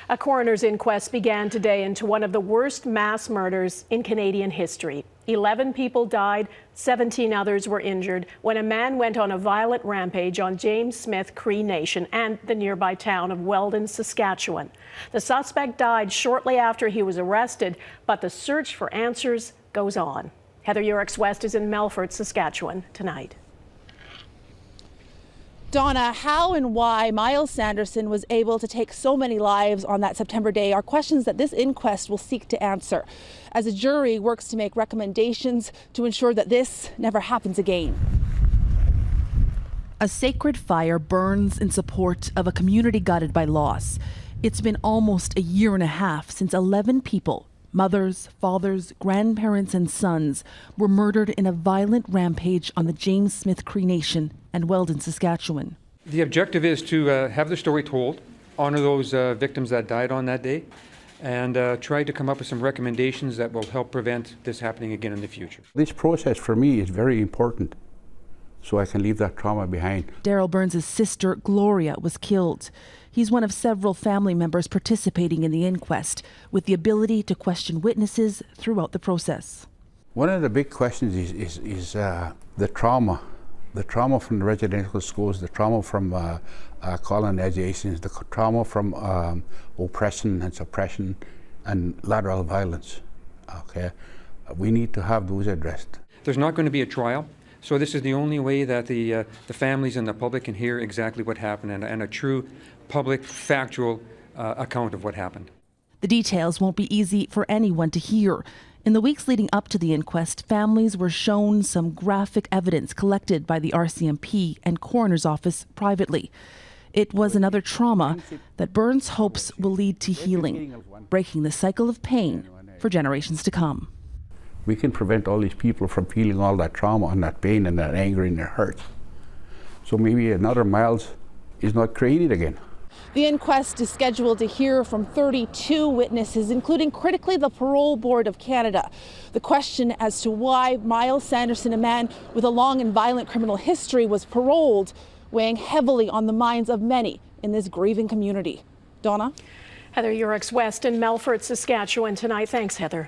A coroner's inquest began today into one of the worst mass murders in Canadian history. 11 people died, 17 others were injured when a man went on a violent rampage on James Smith Cree Nation and the nearby town of Weldon, Saskatchewan. The suspect died shortly after he was arrested, but the search for answers goes on. Heather Yourex-West is in Melfort, Saskatchewan tonight. Donna, how and why Myles Sanderson was able to take so many lives on that September day are questions that this inquest will seek to answer, as a jury works to make recommendations to ensure that this never happens again. A sacred fire burns in support of a community gutted by loss. It's been almost a year and a half since 11 people, mothers, fathers, grandparents, and sons, were murdered in a violent rampage on the James Smith Cree Nation and Weldon, Saskatchewan. The objective is to have the story told, honor those victims that died on that day, and try to come up with some recommendations that will help prevent this happening again in the future. This process for me is very important, so I can leave that trauma behind. Daryl Burns' sister, Gloria, was killed. He's one of several family members participating in the inquest, with the ability to question witnesses throughout the process. One of the big questions is the trauma. The trauma from the residential schools, the trauma from colonizations, the trauma from oppression and suppression and lateral violence. Okay, we need to have those addressed. There's not going to be a trial, so this is the only way that the families and the public can hear exactly what happened and a true public, factual account of what happened. The details won't be easy for anyone to hear. In the weeks leading up to the inquest, families were shown some graphic evidence collected by the RCMP and coroner's office privately. It was another trauma that Burns hopes will lead to healing, breaking the cycle of pain for generations to come. We can prevent all these people from feeling all that trauma and that pain and that anger and their hurt. So maybe another Myles is not created again. The inquest is scheduled to hear from 32 witnesses, including critically the Parole Board of Canada. The question as to why Myles Sanderson, a man with a long and violent criminal history, was paroled, weighing heavily on the minds of many in this grieving community. Donna? Heather Yourex-West in Melfort, Saskatchewan tonight. Thanks, Heather.